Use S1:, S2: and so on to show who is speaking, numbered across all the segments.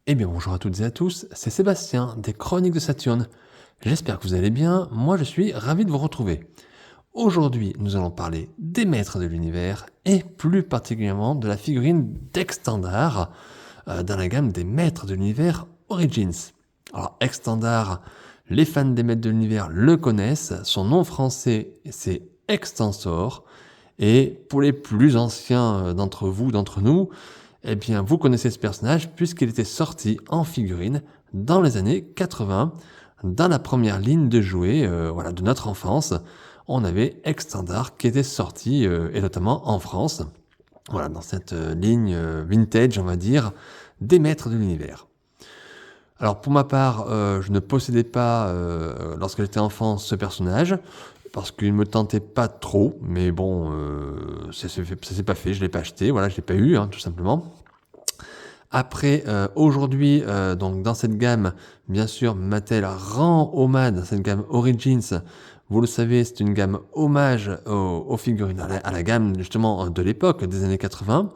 S1: Eh bien bonjour à toutes et à tous, c'est Sébastien des Chroniques de Saturne. J'espère que vous allez bien, moi je suis ravi de vous retrouver. Aujourd'hui nous allons parler des maîtres de l'univers et plus particulièrement de la figurine d'Extendar dans la gamme des maîtres de l'univers Origins. Alors Extendar, les fans des maîtres de l'univers le connaissent, son nom français c'est Extensor et pour les plus anciens d'entre vous, d'entre nous, eh bien, vous connaissez ce personnage puisqu'il était sorti en figurine dans les années 80, dans la première ligne de jouets de notre enfance. On avait Extendar qui était sorti, et notamment en France, voilà, dans cette ligne vintage, on va dire, des maîtres de l'univers. Alors pour ma part, je ne possédais pas, lorsque j'étais enfant, ce personnage, parce qu'il ne me tentait pas trop, mais bon, ça s'est pas fait, je ne l'ai pas acheté, voilà, je ne l'ai pas eu, tout simplement. Après, aujourd'hui, donc dans cette gamme, bien sûr, Mattel rend hommage dans cette gamme Origins. Vous le savez, c'est une gamme hommage aux figurines, à la gamme justement de l'époque, des années 80.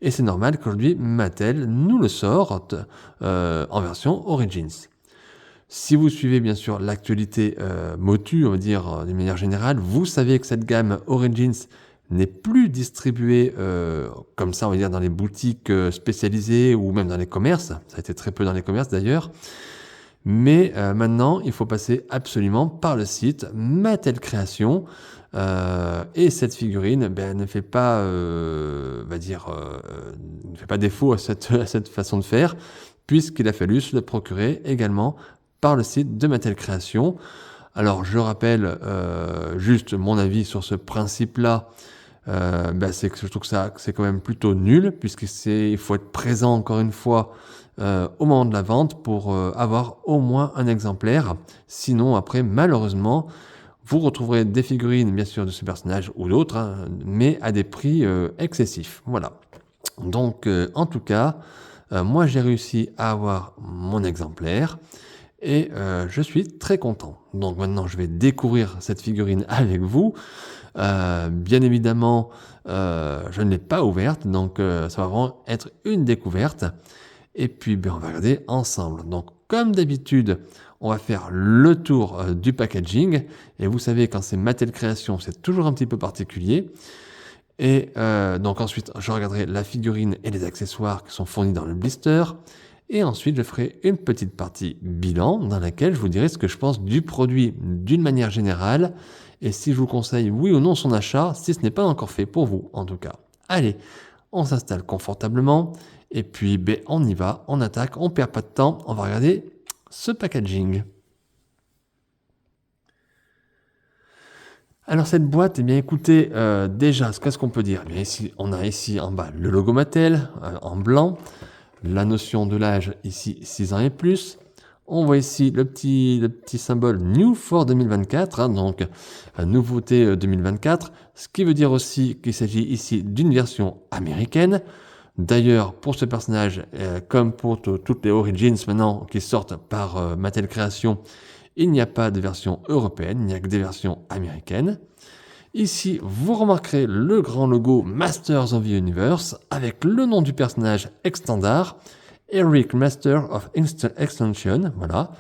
S1: Et c'est normal qu'aujourd'hui, Mattel nous le sorte en version Origins. Si vous suivez bien sûr l'actualité Motu, on va dire d'une manière générale, vous savez que cette gamme Origins n'est plus distribuée comme ça, on va dire, dans les boutiques spécialisées ou même dans les commerces. Ça a été très peu dans les commerces d'ailleurs. Mais maintenant, il faut passer absolument par le site Mattel Création. Et cette figurine ne fait pas, ne fait pas défaut à cette façon de faire, puisqu'il a fallu se le procurer également par le site de Mattel Création. Alors je rappelle juste mon avis sur ce principe-là. C'est que je trouve que c'est quand même plutôt nul, puisqu'il faut être présent encore une fois au moment de la vente pour avoir au moins un exemplaire. Sinon, après, malheureusement, vous retrouverez des figurines, bien sûr, de ce personnage ou d'autres, mais à des prix excessifs. Voilà. Donc, en tout cas, moi, j'ai réussi à avoir mon exemplaire et je suis très content. Donc maintenant, je vais découvrir cette figurine avec vous. Bien évidemment, je ne l'ai pas ouverte, donc ça va vraiment être une découverte. Et puis, on va regarder ensemble. Donc, comme d'habitude, on va faire le tour du packaging. Et vous savez, quand c'est Mattel Création, c'est toujours un petit peu particulier. Et donc ensuite, je regarderai la figurine et les accessoires qui sont fournis dans le blister. Et ensuite, je ferai une petite partie bilan dans laquelle je vous dirai ce que je pense du produit d'une manière générale et si je vous conseille oui ou non son achat, si ce n'est pas encore fait pour vous en tout cas. Allez, on s'installe confortablement et puis on y va, on attaque, on perd pas de temps, on va regarder ce packaging. Alors cette boîte, écoutez, déjà, qu'est-ce qu'on peut dire? Ici, on a ici en bas le logo Mattel en blanc. La notion de l'âge, ici, 6 ans et plus. On voit ici le petit symbole New for 2024, donc nouveauté 2024, ce qui veut dire aussi qu'il s'agit ici d'une version américaine. D'ailleurs, pour ce personnage, comme pour toutes les Origins maintenant qui sortent par Mattel Création, il n'y a pas de version européenne, il n'y a que des versions américaines. Ici, vous remarquerez le grand logo Masters of the Universe avec le nom du personnage Extendar, Eric Master of Extension, voilà,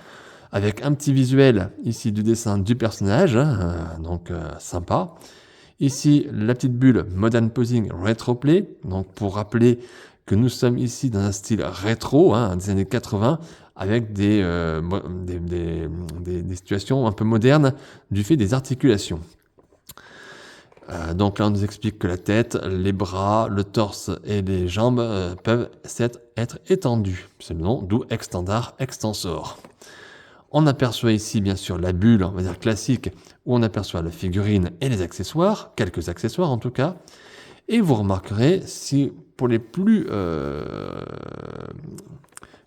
S1: avec un petit visuel ici du dessin du personnage, donc sympa. Ici, la petite bulle Modern Posing Retroplay, donc pour rappeler que nous sommes ici dans un style rétro, des années 80, avec des situations un peu modernes du fait des articulations. Donc là, on nous explique que la tête, les bras, le torse et les jambes peuvent être étendus. C'est le nom, d'où Extendar, Extensor. On aperçoit ici, bien sûr, la bulle, on va dire classique, où on aperçoit la figurine et les accessoires, quelques accessoires en tout cas. Et vous remarquerez, si pour les plus...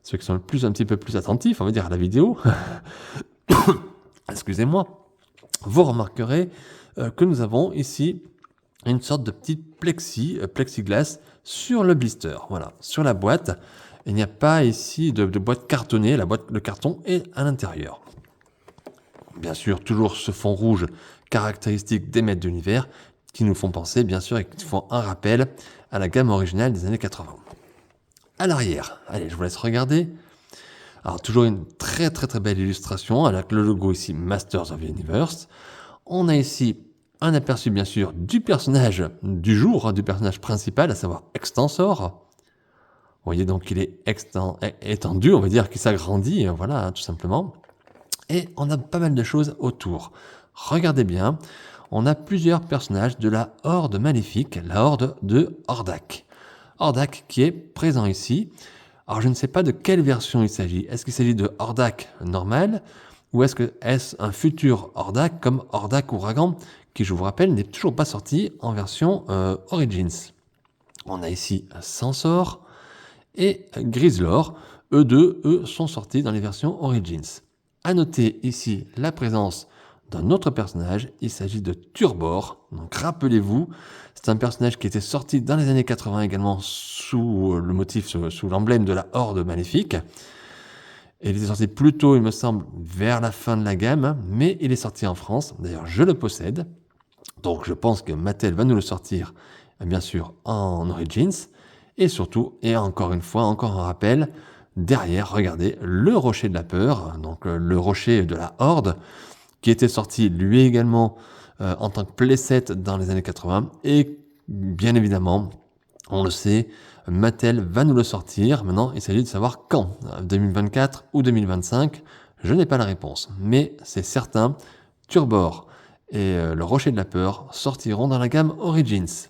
S1: ceux qui sont un petit peu plus attentifs, on va dire, à la vidéo, excusez-moi, vous remarquerez que nous avons ici une sorte de petite plexiglas sur le blister, voilà, sur la boîte. Il n'y a pas ici de boîte cartonnée, le carton est à l'intérieur. Bien sûr, toujours ce fond rouge caractéristique des maîtres de l'univers qui nous font penser, bien sûr, et qui font un rappel à la gamme originale des années 80. à l'arrière. Allez, je vous laisse regarder. Alors, toujours une très très très belle illustration avec le logo ici Masters of the Universe. On a ici un aperçu bien sûr du personnage du jour, du personnage principal, à savoir Extensor. Vous voyez donc qu'il est étendu, on va dire qu'il s'agrandit, voilà, tout simplement. Et on a pas mal de choses autour. Regardez bien, on a plusieurs personnages de la Horde maléfique, la Horde de Hordak. Hordak qui est présent ici. Alors je ne sais pas de quelle version il s'agit. Est-ce qu'il s'agit de Hordak normal ou est-ce un futur Hordak comme Hordak Ouragan qui, je vous rappelle, n'est toujours pas sorti en version Origins. On a ici Sansor et Grizzlor. Eux sont sortis dans les versions Origins. À noter ici la présence d'un autre personnage, il s'agit de Turbor. Donc rappelez-vous, c'est un personnage qui était sorti dans les années 80 également sous le motif, sous l'emblème de la Horde maléfique. Et il était sorti plus tôt, il me semble, vers la fin de la gamme, mais il est sorti en France. D'ailleurs, je le possède. Donc je pense que Mattel va nous le sortir, bien sûr, en Origins. Et surtout, et encore une fois, encore un rappel, derrière, regardez, le rocher de la peur, donc le rocher de la Horde, qui était sorti lui également en tant que playset dans les années 80. Et bien évidemment, on le sait, Mattel va nous le sortir. Maintenant, il s'agit de savoir quand, 2024 ou 2025, je n'ai pas la réponse. Mais c'est certain, Turbor et le Rocher de la Peur sortiront dans la gamme Origins.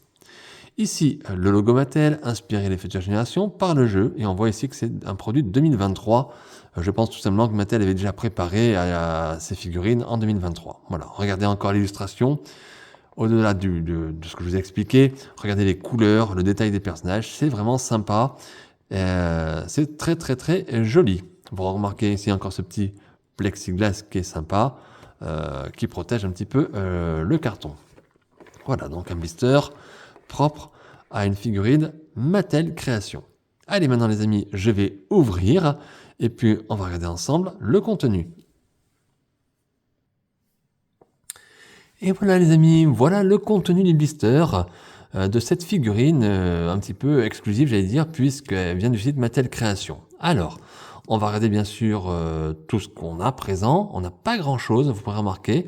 S1: Ici, le logo Mattel, inspiré des futures générations par le jeu, et on voit ici que c'est un produit de 2023. Je pense tout simplement que Mattel avait déjà préparé à ses figurines en 2023. Voilà, regardez encore l'illustration. Au-delà de ce que je vous ai expliqué, regardez les couleurs, le détail des personnages, c'est vraiment sympa. C'est très très très joli. Vous remarquez ici encore ce petit plexiglas qui est sympa, qui protège un petit peu le carton. Voilà, donc un blister propre à une figurine Mattel Création. Allez, maintenant les amis, je vais ouvrir et puis on va regarder ensemble le contenu. Et voilà les amis, voilà le contenu du blister de cette figurine un petit peu exclusive, j'allais dire, puisqu'elle vient du site Mattel Création. Alors, on va regarder bien sûr tout ce qu'on a présent. On n'a pas grand chose, vous pourrez remarquer.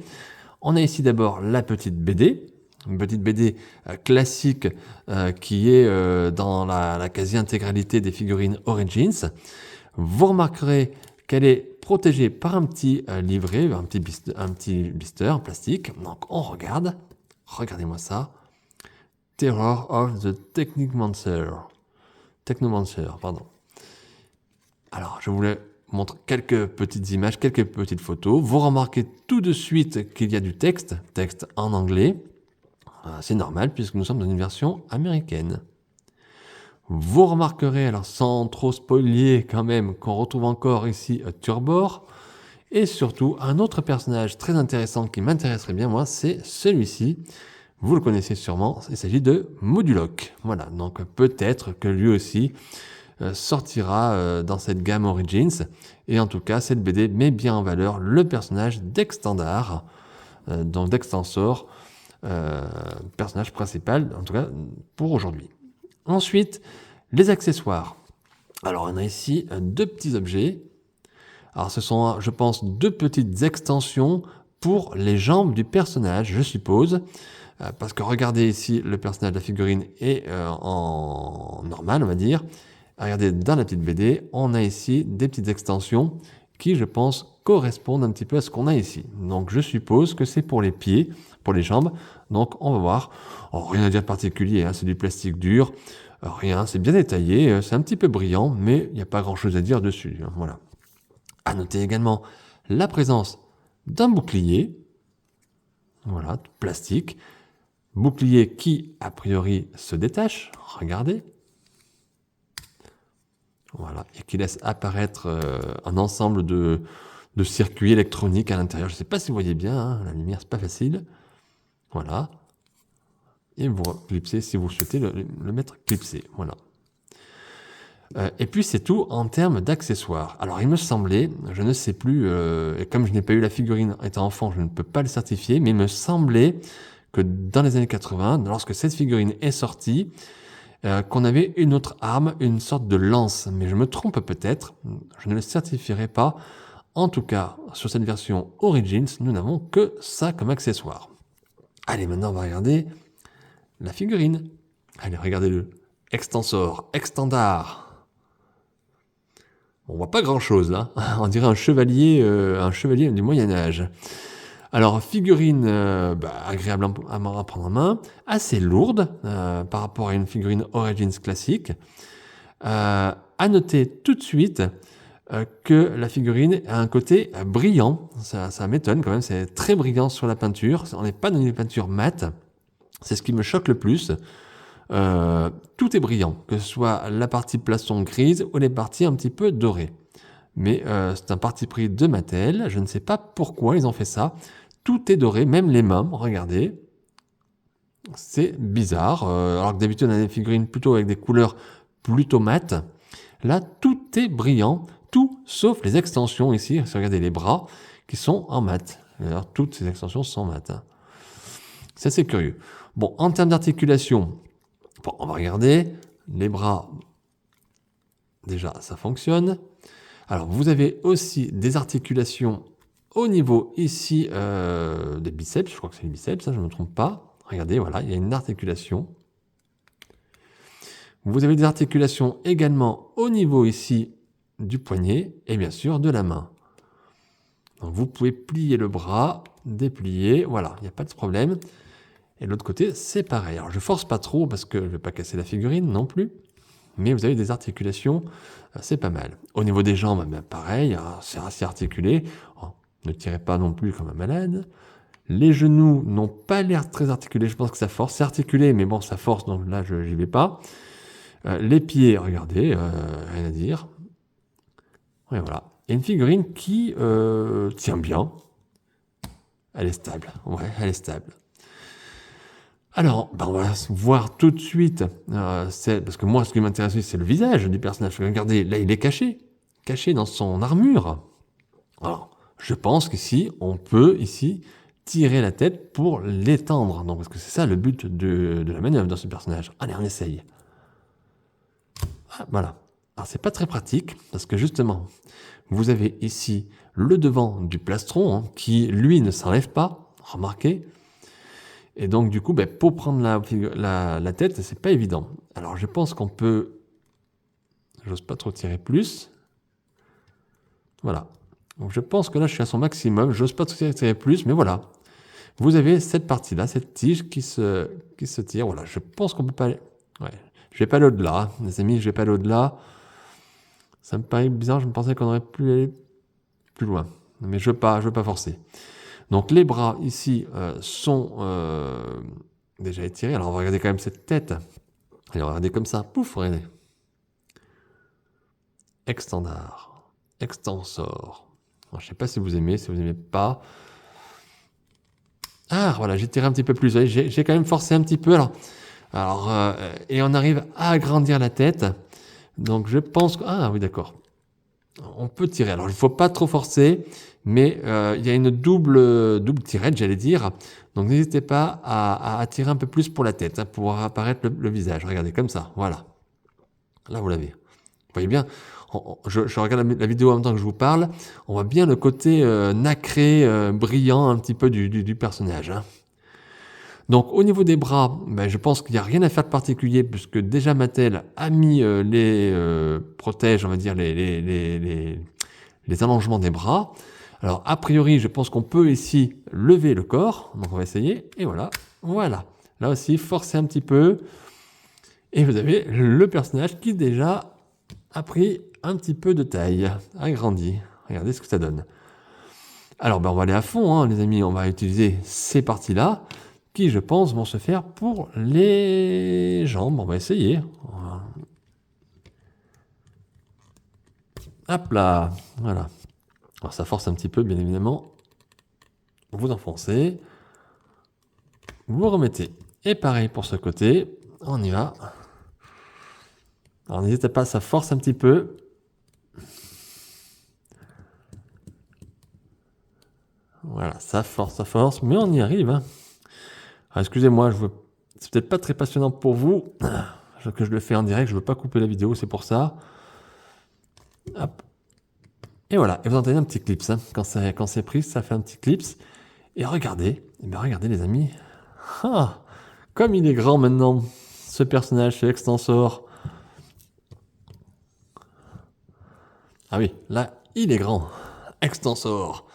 S1: On a ici d'abord la petite BD, une petite BD classique qui est dans la quasi-intégralité des figurines Origins. Vous remarquerez qu'elle est protégée par un petit livret, un petit blister en plastique. Donc on regarde, regardez-moi ça. Terror of the Technomancer, pardon. Alors je voulais montrer quelques petites images, quelques petites photos. Vous remarquez tout de suite qu'il y a du texte en anglais. C'est normal puisque nous sommes dans une version américaine. Vous remarquerez, alors sans trop spoiler quand même, qu'on retrouve encore ici Turbor. Et surtout, un autre personnage très intéressant qui m'intéresserait bien, moi, c'est celui-ci. Vous le connaissez sûrement, il s'agit de Modulok. Voilà, donc peut-être que lui aussi sortira dans cette gamme Origins. Et en tout cas, cette BD met bien en valeur le personnage d'Extendar, donc d'Extensor, personnage principal, en tout cas pour aujourd'hui. Ensuite, les accessoires. Alors, on a ici deux petits objets. Alors, ce sont, je pense, deux petites extensions pour les jambes du personnage, je suppose. Parce que regardez ici, le personnage de la figurine est en normal, on va dire. Regardez, dans la petite BD, on a ici des petites extensions qui, je pense, correspondent un petit peu à ce qu'on a ici. Donc, je suppose que c'est pour les pieds, pour les jambes. Donc, on va voir. Oh, rien à dire de particulier, hein, c'est du plastique dur. Rien, c'est bien détaillé, c'est un petit peu brillant, mais il n'y a pas grand-chose à dire dessus. Hein, voilà. À noter également la présence d'un bouclier. Voilà, plastique. Bouclier qui, a priori, se détache. Regardez. Voilà, et qui laisse apparaître un ensemble de circuits électroniques à l'intérieur. Je ne sais pas si vous voyez bien, hein, la lumière, c'est pas facile. Voilà. Et vous clipsez si vous souhaitez le mettre clipsé. Voilà. Et puis c'est tout en termes d'accessoires. Alors il me semblait, je ne sais plus, et comme je n'ai pas eu la figurine étant enfant, je ne peux pas le certifier, mais il me semblait que dans les années 80, lorsque cette figurine est sortie, qu'on avait une autre arme, une sorte de lance. Mais je me trompe peut-être, je ne le certifierai pas. En tout cas, sur cette version Origins, nous n'avons que ça comme accessoire. Allez, maintenant on va regarder la figurine. Allez, regardez-le. Extensor, extendard. On voit pas grand-chose là. On dirait un chevalier du Moyen-Âge. Alors, figurine agréable à prendre en main, assez lourde par rapport à une figurine Origins classique. À noter tout de suite que la figurine a un côté brillant. Ça m'étonne quand même, c'est très brillant sur la peinture. On n'est pas dans une peinture mate. C'est ce qui me choque le plus. Tout est brillant, que ce soit la partie plastron grise ou les parties un petit peu dorées. Mais c'est un parti pris de Mattel. Je ne sais pas pourquoi ils ont fait ça. Tout est doré, même les mains, regardez. C'est bizarre. Alors que d'habitude, on a des figurines plutôt avec des couleurs plutôt mates. Là, tout est brillant, tout sauf les extensions ici. Si vous regardez les bras, qui sont en mat. Alors, toutes ces extensions sont mat. C'est assez curieux. Bon, en termes d'articulation, bon, on va regarder. Les bras, déjà, ça fonctionne. Alors, vous avez aussi des articulations au niveau ici des biceps. Je crois que c'est les biceps, ça, je ne me trompe pas. Regardez, voilà, il y a une articulation. Vous avez des articulations également au niveau ici du poignet et bien sûr de la main. Donc, vous pouvez plier le bras, déplier, voilà, il n'y a pas de problème. Et de l'autre côté, c'est pareil. Alors, je force pas trop parce que je ne vais pas casser la figurine non plus. Mais vous avez des articulations, c'est pas mal. Au niveau des jambes, pareil, c'est assez articulé. Oh, ne tirez pas non plus comme un malade. Les genoux n'ont pas l'air très articulés, je pense que ça force. C'est articulé, mais bon, ça force, donc là, je n'y vais pas. Les pieds, regardez, rien à dire. Et voilà. Et une figurine qui tient bien. Elle est stable. Ouais, elle est stable. Alors, on va voir tout de suite, parce que moi, ce qui m'intéresse, c'est le visage du personnage. Regardez, là, il est caché dans son armure. Alors, je pense qu'ici, on peut tirer la tête pour l'étendre. Donc, parce que c'est ça le but de la manœuvre dans ce personnage. Allez, on essaye. Ah, voilà. Alors, c'est pas très pratique, parce que justement, vous avez ici le devant du plastron, qui, lui, ne s'enlève pas. Remarquez. Et donc, du coup, pour prendre la tête, c'est pas évident. Alors, je pense qu'on peut... J'ose pas trop tirer plus. Voilà. Donc, je pense que là, je suis à son maximum. J'ose pas trop tirer plus, mais voilà. Vous avez cette partie-là, cette tige qui se tire. Voilà, je pense qu'on peut pas aller... Ouais. Je vais pas aller au-delà, les amis, je vais pas aller au-delà. Ça me paraît bizarre, je me pensais qu'on aurait pu aller plus loin. Mais je veux pas forcer. Donc les bras ici sont déjà étirés. Alors on va regarder quand même cette tête. Allez, on va regarder comme ça. Pouf, regardez. Extendard. Extensor. Alors, je ne sais pas si vous aimez, si vous n'aimez pas. Ah, voilà, j'ai tiré un petit peu plus. J'ai quand même forcé un petit peu. Et on arrive à agrandir la tête. Donc je pense que... Ah oui, d'accord. On peut tirer. Alors il ne faut pas trop forcer, mais il y a une double tirette, j'allais dire. Donc n'hésitez pas à tirer un peu plus pour la tête, pour voir apparaître le visage. Regardez, comme ça, voilà. Là, vous l'avez. Vous voyez bien, je regarde la vidéo en même temps que je vous parle, on voit bien le côté nacré, brillant un petit peu du personnage. Hein. Donc au niveau des bras, je pense qu'il n'y a rien à faire de particulier puisque déjà Mattel a mis les protèges, on va dire les allongements des bras. Alors a priori, je pense qu'on peut ici lever le corps. Donc on va essayer et voilà. Là aussi, forcez un petit peu et vous avez le personnage qui déjà a pris un petit peu de taille, agrandi. Regardez ce que ça donne. Alors on va aller à fond, hein, les amis. On va utiliser ces parties-là. Qui, je pense, vont se faire pour les jambes. On va essayer. Hop là, voilà. Alors ça force un petit peu, bien évidemment. Vous enfoncez. Vous remettez. Et pareil pour ce côté. On y va. Alors n'hésitez pas, ça force un petit peu. Voilà, ça force, mais on y arrive. Hein. Excusez-moi, c'est peut-être pas très passionnant pour vous. que je le fais en direct, je ne veux pas couper la vidéo, c'est pour ça. Hop. Et voilà, et vous entendez un petit clips, hein. Quand c'est pris, ça fait un petit clips. Et regardez, regardez les amis, ah, comme il est grand maintenant, ce personnage, ce Extensor. Ah oui, là, il est grand, Extensor.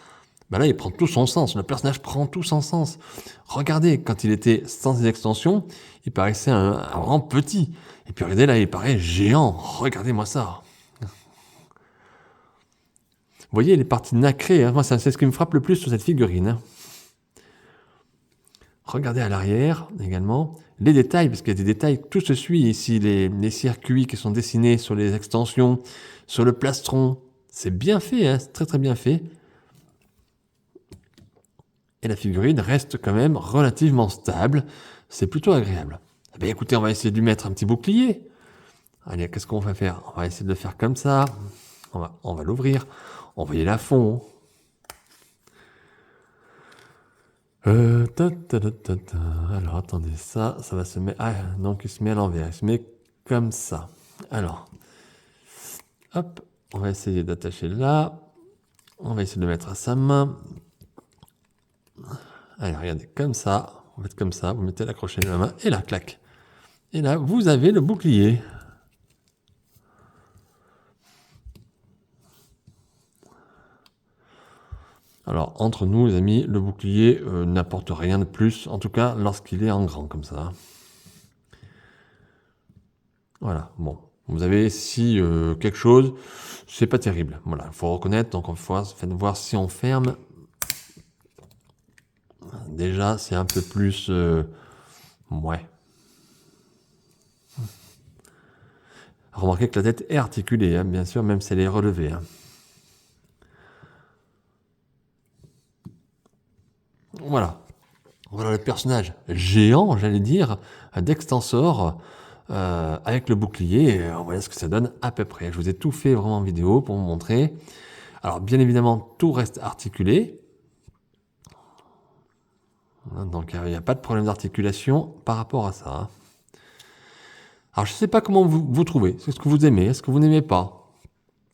S1: Ben là, il prend tout son sens, le personnage prend tout son sens. Regardez, quand il était sans ses extensions, il paraissait vraiment petit. Et puis regardez, là, il paraît géant. Regardez-moi ça. Vous voyez, les parties nacrées, hein. Moi, c'est ce qui me frappe le plus sur cette figurine, hein. Regardez à l'arrière également les détails, parce qu'il y a des détails, tout se suit ici, les circuits qui sont dessinés sur les extensions, sur le plastron. C'est bien fait, hein, c'est très très bien fait. Et la figurine reste quand même relativement stable. C'est plutôt agréable. Eh bien, écoutez, on va essayer de lui mettre un petit bouclier. Allez, qu'est-ce qu'on va faire? On va essayer de le faire comme ça. On va l'ouvrir. On va y aller à fond. Alors, attendez, ça va se mettre... Ah, donc il se met à l'envers. Il se met comme ça. Alors, hop, on va essayer d'attacher là. On va essayer de le mettre à sa main. Allez, regardez, comme ça. Vous faites comme ça, vous mettez l'accroché de la main, et là, clac. Et là, vous avez le bouclier. Alors, entre nous, les amis, le bouclier n'apporte rien de plus, en tout cas lorsqu'il est en grand, comme ça. Voilà, bon. Vous avez ici quelque chose, c'est pas terrible. Voilà, il faut reconnaître, donc on va voir si on ferme. Déjà, c'est un peu plus... ouais. Remarquez que la tête est articulée, hein, bien sûr, même si elle est relevée, hein. Voilà. Voilà le personnage géant, j'allais dire, d'Extensor, avec le bouclier. Voilà ce que ça donne à peu près. Je vous ai tout fait vraiment en vidéo pour vous montrer. Alors, bien évidemment, tout reste articulé. Donc, il n'y a pas de problème d'articulation par rapport à ça, hein. Alors, je ne sais pas comment vous trouvez. Est-ce que vous aimez? Est-ce que vous n'aimez pas?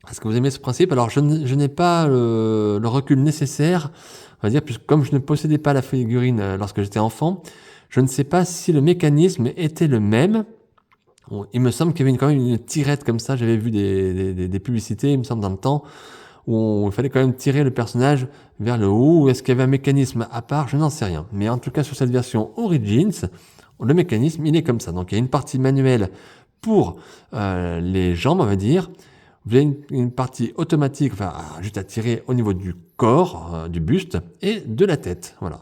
S1: Est-ce que vous aimez ce principe? Alors, je n'ai pas le recul nécessaire, on va dire, puisque comme je ne possédais pas la figurine lorsque j'étais enfant, je ne sais pas si le mécanisme était le même. Bon, il me semble qu'il y avait quand même une tirette comme ça. J'avais vu des publicités, il me semble, dans le temps, où il fallait quand même tirer le personnage vers le haut. Est-ce qu'il y avait un mécanisme à part? Je n'en sais rien. Mais en tout cas, sur cette version Origins, le mécanisme, il est comme ça. Donc, il y a une partie manuelle pour les jambes, on va dire. Vous avez une partie automatique, enfin, juste à tirer au niveau du corps, du buste, et de la tête. Voilà.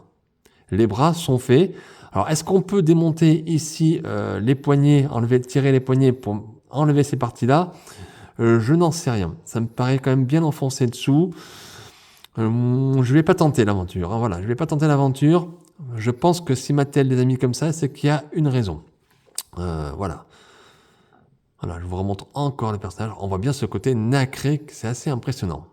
S1: Les bras sont faits. Alors, est-ce qu'on peut démonter ici les poignets, tirer les poignets pour enlever ces parties-là? Je n'en sais rien. Ça me paraît quand même bien enfoncé dessous. Je ne vais pas tenter l'aventure, hein, voilà, je vais pas tenter l'aventure. Je pense que si Mattel les a mis comme ça, c'est qu'il y a une raison. Voilà. Voilà, je vous remontre encore le personnage. On voit bien ce côté nacré, c'est assez impressionnant.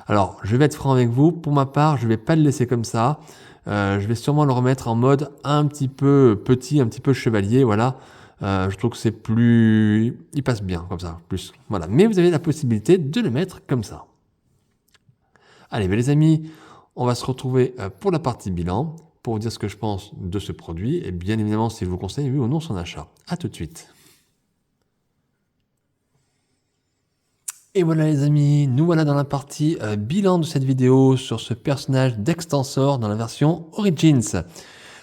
S1: Alors, je vais être franc avec vous. Pour ma part, je ne vais pas le laisser comme ça. Je vais sûrement le remettre en mode un petit peu petit, un petit peu chevalier. Voilà. Je trouve que c'est plus... Il passe bien comme ça, plus. Voilà. Mais vous avez la possibilité de le mettre comme ça. Allez, les amis, on va se retrouver pour la partie bilan, pour vous dire ce que je pense de ce produit. Et bien évidemment, si je vous conseille, oui ou non, son achat. À tout de suite. Et voilà les amis, nous voilà dans la partie bilan de cette vidéo sur ce personnage d'Extensor dans la version Origins.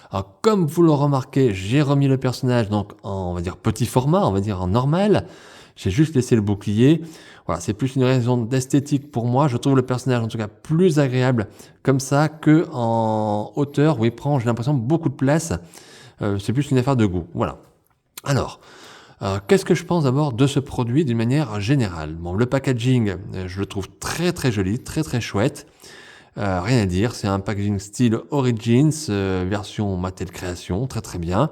S1: Alors comme vous le remarquez, j'ai remis le personnage donc en, on va dire, petit format, on va dire en normal. J'ai juste laissé le bouclier. Voilà, c'est plus une raison d'esthétique pour moi. Je trouve le personnage en tout cas plus agréable comme ça que en hauteur où il prend, j'ai l'impression, beaucoup de place. C'est plus une affaire de goût. Voilà. Alors... qu'est-ce que je pense d'abord de ce produit d'une manière générale? Bon, le packaging, je le trouve très très joli, très très chouette. Rien à dire, c'est un packaging style Origins, version Mattel Création, très très bien.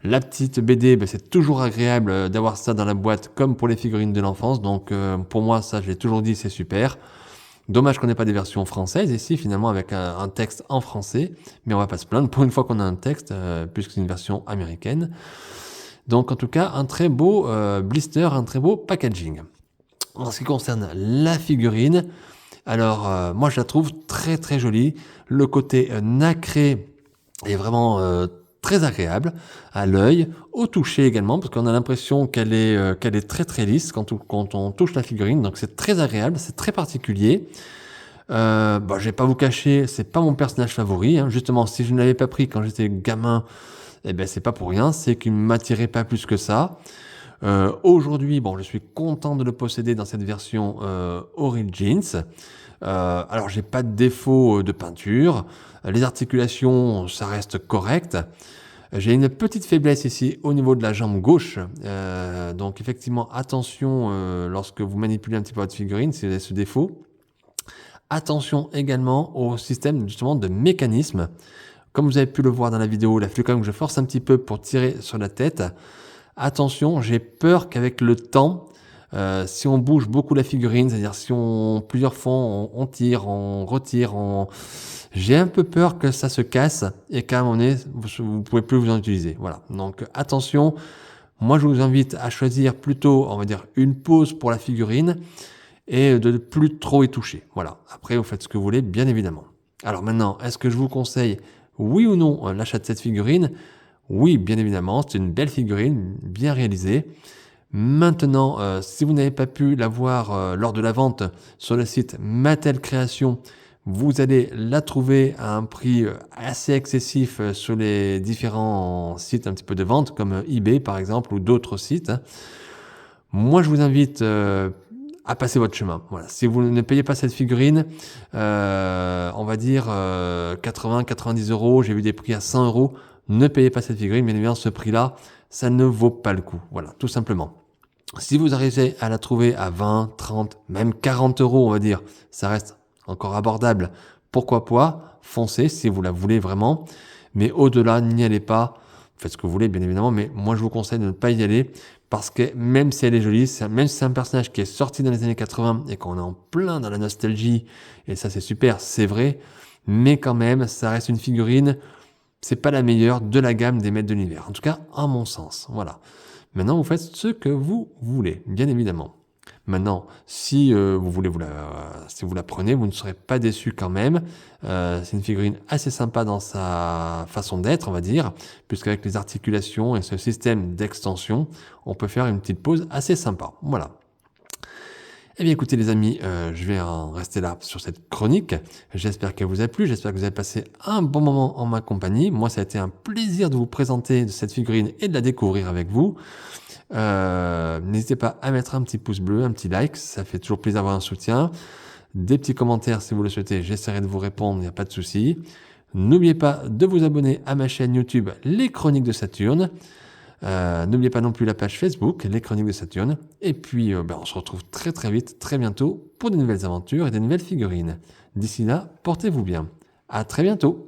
S1: La petite BD, c'est toujours agréable d'avoir ça dans la boîte comme pour les figurines de l'enfance. Donc pour moi, ça je l'ai toujours dit, c'est super. Dommage qu'on n'ait pas des versions françaises ici, finalement, avec un texte en français. Mais on va pas se plaindre pour une fois qu'on a un texte, puisque c'est une version américaine. Donc en tout cas, un très beau blister, un très beau packaging. En ce qui concerne la figurine, alors moi je la trouve très très jolie. Le côté nacré est vraiment très agréable à l'œil, au toucher également, parce qu'on a l'impression qu'elle est très très lisse quand on touche la figurine, donc c'est très agréable, c'est très particulier. Bon, je vais pas vous cacher, c'est pas mon personnage favori, hein. Justement, si je ne l'avais pas pris quand j'étais gamin, eh ben c'est pas pour rien, c'est qu'il ne m'attirait pas plus que ça. Aujourd'hui, bon, je suis content de le posséder dans cette version Origins. Alors, j'ai pas de défaut de peinture. Les articulations, ça reste correct. J'ai une petite faiblesse ici au niveau de la jambe gauche. Donc, effectivement, attention lorsque vous manipulez un petit peu votre figurine, si vous avez ce défaut. Attention également au système justement de mécanisme. Comme vous avez pu le voir dans la vidéo, il a fallu quand même que je force un petit peu pour tirer sur la tête. Attention, j'ai peur qu'avec le temps, si on bouge beaucoup la figurine, c'est-à-dire si plusieurs fois on tire, on retire, j'ai un peu peur que ça se casse et qu'à un moment donné, vous pouvez plus vous en utiliser. Voilà. Donc attention, moi je vous invite à choisir plutôt, on va dire, une pose pour la figurine et de ne plus trop y toucher. Voilà. Après, vous faites ce que vous voulez, bien évidemment. Alors maintenant, est-ce que je vous conseille, oui ou non, l'achat de cette figurine ? Oui, bien évidemment, c'est une belle figurine, bien réalisée. Maintenant, si vous n'avez pas pu la voir lors de la vente sur le site Mattel Création, vous allez la trouver à un prix assez excessif sur les différents sites un petit peu de vente, comme eBay par exemple, ou d'autres sites. Moi, je vous invite à passer votre chemin. Voilà. Si vous ne payez pas cette figurine, on va dire 80-90 euros, j'ai vu des prix à 100 euros, ne payez pas cette figurine, bien évidemment, ce prix-là, ça ne vaut pas le coup. Voilà, tout simplement. Si vous arrivez à la trouver à 20, 30, même 40 euros, on va dire, ça reste encore abordable. Pourquoi pas, foncez si vous la voulez vraiment. Mais au-delà, n'y allez pas. Faites ce que vous voulez, bien évidemment, mais moi, je vous conseille de ne pas y aller parce que même si elle est jolie, même si c'est un personnage qui est sorti dans les années 80 et qu'on est en plein dans la nostalgie, et ça, c'est super, c'est vrai, mais quand même, ça reste une figurine, c'est pas la meilleure de la gamme des maîtres de l'univers. En tout cas, à mon sens. Voilà. Maintenant, vous faites ce que vous voulez, bien évidemment. Maintenant, si si vous la prenez, vous ne serez pas déçu quand même. C'est une figurine assez sympa dans sa façon d'être, on va dire, puisqu'avec les articulations et ce système d'extension, on peut faire une petite pose assez sympa. Voilà. Eh bien écoutez les amis, je vais en rester là sur cette chronique. J'espère qu'elle vous a plu, j'espère que vous avez passé un bon moment en ma compagnie. Moi, ça a été un plaisir de vous présenter cette figurine et de la découvrir avec vous. N'hésitez pas à mettre un petit pouce bleu, un petit like, ça fait toujours plaisir d'avoir un soutien. Des petits commentaires si vous le souhaitez, j'essaierai de vous répondre, il n'y a pas de souci. N'oubliez pas de vous abonner à ma chaîne YouTube Les Chroniques de Saturne. N'oubliez pas non plus la page Facebook Les Chroniques de Saturne. Et puis on se retrouve très très vite, très bientôt pour de nouvelles aventures et de nouvelles figurines. D'ici là, portez-vous bien. À très bientôt.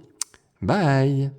S1: Bye.